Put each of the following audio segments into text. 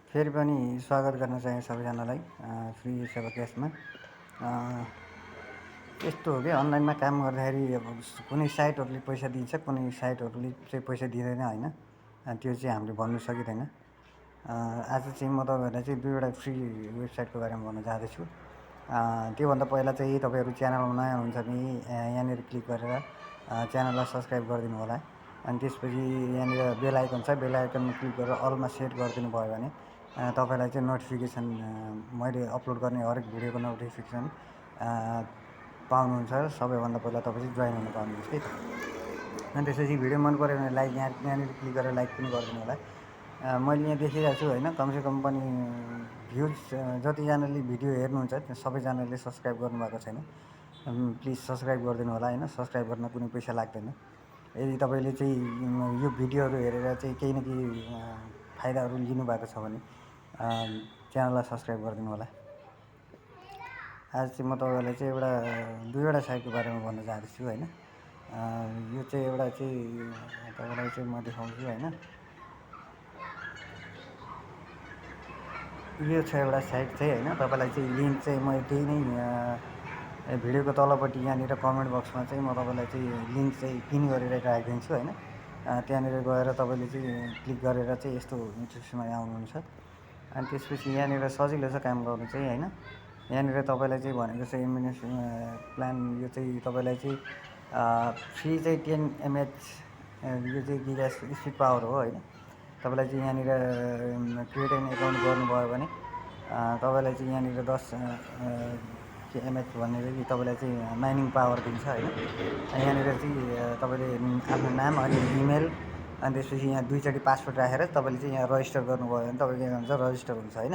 फेरि पनि स्वागत गर्न चाहे सबैजनालाई फ्री सेवा क्यासमा। यस्तो हो कि अनलाइनमा काम गर्दाखेरि अब कुनै साइटहरूले पैसा दिन्छ, कुनै साइटहरूले चाहिँ पैसा दिँदैन होइन। त्यो चाहिँ हामीले भन्नु सकिँदैन। आज चाहिँ म तपाईँहरूलाई चाहिँ दुईवटा फ्री वेबसाइटको बारेमा भन्न चाहँदैछु। त्योभन्दा पहिला चाहिँ तपाईँहरू च्यानलमा नयाँ हुनुहुन्छ भने यहाँनिर क्लिक गरेर च्यानललाई सब्सक्राइब गरिदिनु होला। अनि त्यसपछि यहाँनिर बेल आइकन छ, बेल आइकनमा क्लिक गरेर अलमा सेट गरिदिनु भयो भने तपाईँलाई चाहिँ नोटिफिकेसन, मैले अपलोड गर्ने हरेक भिडियोको नोटिफिकेसन पाउनुहुन्छ। सबैभन्दा पहिला तपाईँ चाहिँ जोइन हुन पाउनुहुन्छ है। अनि त्यसपछि भिडियो मन पऱ्यो भने लाइक यहाँनिर क्लिक गरेर लाइक पनि गरिदिनु होला। मैले यहाँ देखिरहेको छु होइन, कमसेकम पनि भ्युज जतिजनाले भिडियो हेर्नुहुन्छ सबैजनाले सब्सक्राइब गर्नुभएको छैन। प्लिज सब्सक्राइब गरिदिनु होला होइन। सब्सक्राइब गर्न कुनै पैसा लाग्दैन। यदि तपाईँले चाहिँ यो भिडियोहरू हेरेर चाहिँ केही न केही फाइदाहरू लिनुभएको छ भने च्यानललाई सब्सक्राइब गरिदिनु होला। आज चाहिँ म तपाईँहरूलाई चाहिँ दुईवटा साइटको बारेमा भन्न चाहँदैछु होइन। यो चाहिँ एउटा चाहिँ तपाईँलाई चाहिँ म देखाउँछु होइन। यो छ एउटा साइट चाहिँ होइन। तपाईँलाई चाहिँ लिङ्क चाहिँ म त्यही नै भिडियोको तलपट्टि यहाँनिर कमेन्ट बक्समा चाहिँ म तपाईँलाई चाहिँ लिङ्क चाहिँ पिन गरेर राखिदिन्छु होइन। त्यहाँनिर गएर तपाईँले चाहिँ क्लिक गरेर चाहिँ यस्तो इन्टरफेसमा आउनुहुन्छ। अनि त्यसपछि यहाँनिर सजिलो छ काम गर्नु चाहिँ होइन। यहाँनिर तपाईँलाई चाहिँ भनेको चाहिँ इम्युनेसन प्लान, यो चाहिँ तपाईँलाई चाहिँ फ्री चाहिँ 10 mAh यो चाहिँ गिगा स्पिड पावर हो होइन। तपाईँलाई चाहिँ यहाँनिर क्रिएट एन एकाउन्ट गर्नुभयो भने तपाईँलाई चाहिँ यहाँनिर 10 mAh भनेर कि तपाईँलाई चाहिँ माइनिङ पावर दिन्छ होइन। यहाँनिर चाहिँ तपाईँले आफ्नो नाम अनि इमेल अनि त्यसपछि यहाँ दुईचोटि पासवर्ड राखेर तपाईँले चाहिँ यहाँ रजिस्टर गर्नुभयो भने तपाईँको एकाउन्ट चाहिँ रजिस्टर हुन्छ होइन।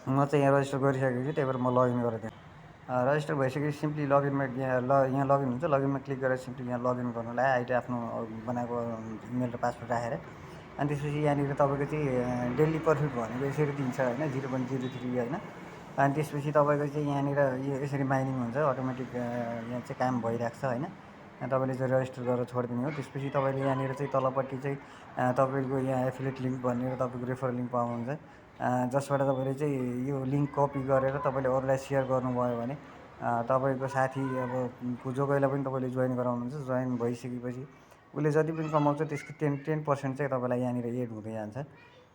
म चाहिँ यहाँ रजिस्टर गरिसकेको छु, त्यही भएर म लगइन गरेर रजिस्टर भइसकेपछि सिम्पली लगइनमा यहाँ लगइन हुन्छ। लगइनमा क्लिक गरेर सिम्पली यहाँ लगइन गर्नुलाई आइडी आफ्नो बनाएको इमेल र पासवर्ड राखेर अनि त्यसपछि यहाँनिर तपाईँको चाहिँ डेली प्रफिट भनेको यसरी दिन्छ होइन, 0.03 होइन। अनि त्यसपछि तपाईँको चाहिँ यहाँनिर यो यसरी माइनिङ हुन्छ अटोमेटिक, यहाँ चाहिँ काम भइरहेको छ होइन। तपाईँले चाहिँ रजिस्टर गरेर छोडिदिने हो। त्यसपछि तपाईँले यहाँनिर चाहिँ तलपट्टि चाहिँ तपाईँको यहाँ एफिलिएट लिङ्क भनेर तपाईँको रेफर लिङ्क पाउनुहुन्छ, जसबाट तपाईँले चाहिँ यो लिङ्क कपी गरेर तपाईँले अरूलाई सेयर गर्नुभयो भने तपाईँको साथी अब जो कोहीलाई पनि तपाईँले जोइन गराउनुहुन्छ। जोइन भइसकेपछि उसले जति पनि कमाउँछ त्यसको 10% चाहिँ तपाईँलाई यहाँनिर एड हुँदै जान्छ।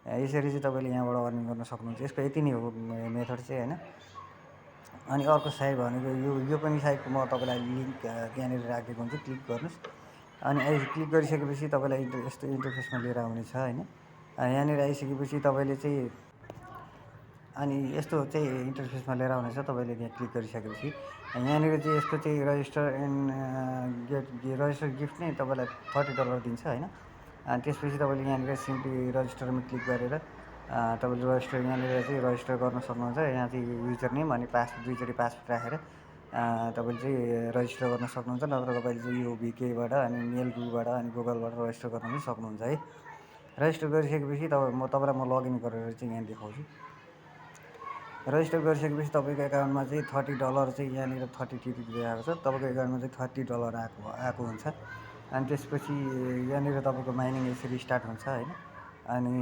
यसरी चाहिँ तपाईँले यहाँबाट अर्निङ गर्न सक्नुहुन्छ। यसको यति नै हो मेथड चाहिँ होइन। अनि अर्को साइट भनेको यो पनि साइटको म तपाईँलाई लिङ्क त्यहाँनिर राखिदिएको हुन्छ, क्लिक गर्नुहोस्। अनि क्लिक गरिसकेपछि तपाईँलाई यस्तो इन्टरफेसमा लिएर आउनेछ होइन। यहाँनिर आइसकेपछि तपाईँले चाहिँ अनि यस्तो चाहिँ इन्टरफेसमा लिएर आउनेछ। तपाईँले त्यहाँ क्लिक गरिसकेपछि यहाँनिर चाहिँ यसको चाहिँ रजिस्टर गिफ्ट नै तपाईँलाई $30 दिन्छ होइन। अनि त्यसपछि तपाईँले यहाँनिर सिम्पली रजिस्टरमा क्लिक गरेर तपाईँले रजिस्टर यहाँनिर चाहिँ रजिस्टर गर्न सक्नुहुन्छ। यहाँ चाहिँ युजर नेम अनि दुईचोटि पासवर्ड राखेर तपाईँले चाहिँ रजिस्टर गर्न सक्नुहुन्छ। नत्र तपाईँले चाहिँ यो भिकेबाट अनि मेलबाट अनि गुगलबाट रजिस्टर गर्न पनि सक्नुहुन्छ है। रजिस्टर गरिसकेपछि तपाईँलाई म लगइन गरेर चाहिँ यहाँ देखाउँछु। रजिस्टर गरिसकेपछि तपाईँको एकाउन्टमा चाहिँ $30 चाहिँ यहाँनिर 30 देखाएको छ। तपाईँको एकाउन्टमा चाहिँ $30 आएको हुन्छ। अनि त्यसपछि यहाँनिर तपाईँको माइनिङ यसरी स्टार्ट हुन्छ होइन। अनि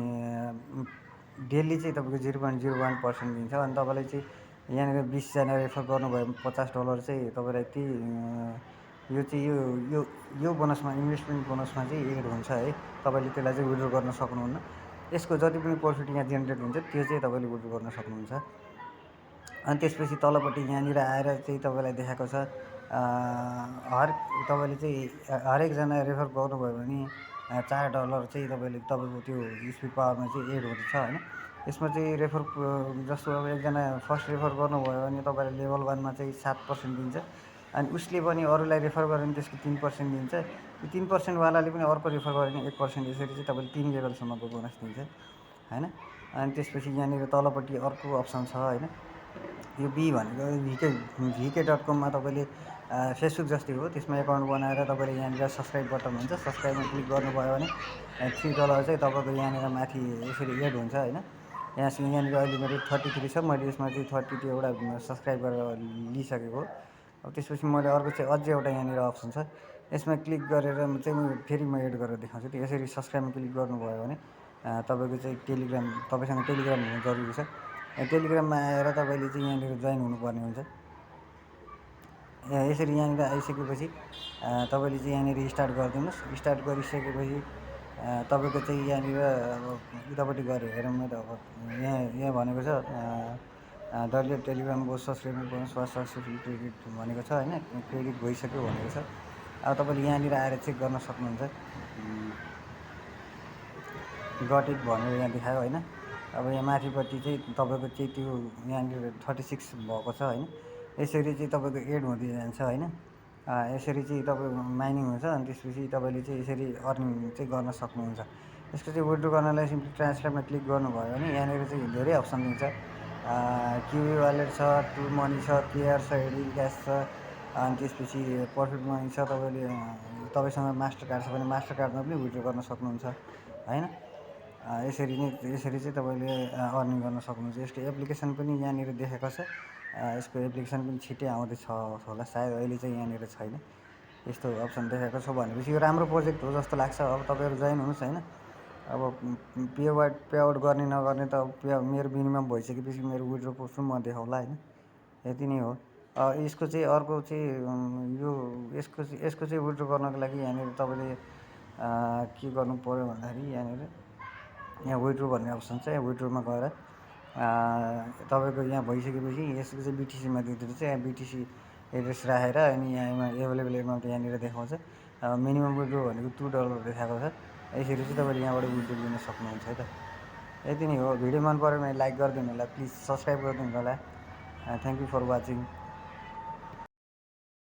डेली चाहिँ तपाईँको 0.01% दिन्छ। अनि तपाईँलाई चाहिँ यहाँनिर 20जना रेफर गर्नुभयो भने $50 चाहिँ तपाईँलाई त्यही यो चाहिँ यो बोनसमा, इन्भेस्टमेन्ट बोनसमा चाहिँ एड हुन्छ है। तपाईँले त्यसलाई चाहिँ विड्रो गर्न सक्नुहुन्न। यसको जति पनि प्रफिट यहाँ जेनेरेट हुन्छ त्यो चाहिँ तपाईँले विड्रो गर्न सक्नुहुन्छ। अनि त्यसपछि तलपट्टि यहाँनिर आएर चाहिँ तपाईँलाई देखाएको छ तपाईँले चाहिँ हरेकजना रेफर गर्नुभयो भने $4 चाहिँ तपाईँको त्यो स्पिड पावरमा चाहिँ एड हुँदैछ होइन। यसमा चाहिँ रेफर जस्तो अब एकजना फर्स्ट रेफर गर्नुभयो भने तपाईँलाई लेभल 1मा चाहिँ 7% दिन्छ। अनि उसले पनि अरूलाई रेफर गर्यो भने त्यसको 3% दिन्छ। यो 3%वालाले पनि अर्को रेफर गर्यो भने 1%, यसरी चाहिँ तपाईँले 3 लेभलसम्मको बोनस दिन्छ होइन। अनि त्यसपछि यहाँनिर तलपट्टि अर्को अप्सन छ होइन। यो बी भनेको vk.com तपाईँले फेसबुक जस्तै हो, त्यसमा एकाउन्ट बनाएर तपाईँले यहाँनिर सब्सक्राइब बटन हुन्छ, सब्सक्राइबमा क्लिक गर्नुभयो भने $3 चाहिँ तपाईँको यहाँनिर माथि यसरी एड हुन्छ होइन। यहाँनिर अहिले मेरो 33 छ, मैले यसमा चाहिँ 32 एउटा सब्सक्राइब गरेर लिइसकेको। अब त्यसपछि मैले अर्को चाहिँ अझै एउटा यहाँनिर अप्सन छ, यसमा क्लिक गरेर चाहिँ फेरि म एड गरेर देखाउँछु। त्यो यसरी सब्सक्राइबमा क्लिक गर्नुभयो भने तपाईँको चाहिँ टेलिग्राम तपाईँसँग टेलिग्राम हुनु जरुरी छ। टेलिग्राममा आएर तपाईँले चाहिँ यहाँनिर जोइन हुनुपर्ने हुन्छ। यसरी यहाँनिर आइसकेपछि तपाईँले चाहिँ यहाँनिर स्टार्ट गरिदिनुहोस्। स्टार्ट गरिसकेपछि तपाईँको चाहिँ यहाँनिर अब उतापट्टि गएर हेरौँ न त। अब यहाँ भनेको छ डलियर टेलिग्राम वो सब्सक्राइब गर्नुहोस् वा सक्सेसफुल क्रेडिट भनेको छ होइन, क्रेडिट भइसक्यो भनेको छ। अब तपाईँले यहाँनिर आएर चेक गर्न सक्नुहुन्छ। गट इट भनेर यहाँ देखायो होइन। अब यहाँ माथिपट्टि चाहिँ तपाईँको चाहिँ त्यो यहाँनिर 36 भएको छ होइन। यसरी चाहिँ तपाईँको एड हुँदै जान्छ होइन। यसरी चाहिँ तपाईँको माइनिङ हुन्छ अनि त्यसपछि तपाईँले चाहिँ यसरी अर्निङ चाहिँ गर्न सक्नुहुन्छ। यसको चाहिँ विथड्र गर्नलाई सिम्पली ट्रान्सलेटमा क्लिक गर्नुभयो भने यहाँनिर चाहिँ धेरै अप्सन दिन्छ। क्युबी वालेट छ, ट्रु मनी छ, केआर छ, एडिल क्यास छ, अनि त्यसपछि प्रफिट मनी छ। तपाईँसँग मास्टर कार्ड छ भने मास्टर कार्डमा पनि विथड्र गर्न सक्नुहुन्छ होइन। यसरी चाहिँ तपाईँले अर्निङ गर्न सक्नुहुन्छ। यसको एप्लिकेसन पनि यहाँनिर देखाएको छ। यसको एप्लिकेसन पनि छिट्टै आउँदैछ होला सायद, अहिले चाहिँ यहाँनिर छैन। यस्तो अप्सन देखाएको छ भनेपछि यो राम्रो प्रोजेक्ट हो जस्तो लाग्छ। अब तपाईँहरू जोइन हुनुहोस् होइन। अब पेआउट गर्ने नगर्ने त मेरो मिनिमम भइसकेपछि मेरो विथड्र प्रुफ म देखाउँला होइन। यति नै हो। यसको चाहिँ अर्को चाहिँ यसको चाहिँ विथड्र गर्नको लागि यहाँनिर तपाईँले के गर्नु पऱ्यो भन्दाखेरि यहाँ विथड्र भन्ने अप्सन छ। यहाँ विथड्रमा गएर तपाईँको यहाँ भइसकेपछि यसको चाहिँ बिटिसीमा दिँदो रहेछ। यहाँ बिटिसी एड्रेस राखेर अनि यहाँ एभाइलेबल एमाउन्ट यहाँनिर देखाउँछ। मिनिमम विथड्र भनेको $2 देखाएको छ। यसरी चाहिँ तपाईँले यहाँबाट विथड्र लिन सक्नुहुन्छ है त। यति नै हो। भिडियो मन पऱ्यो भने लाइक गरिदिनु होला, प्लिज सब्सक्राइब गरिदिनु होला। Thank you for watching.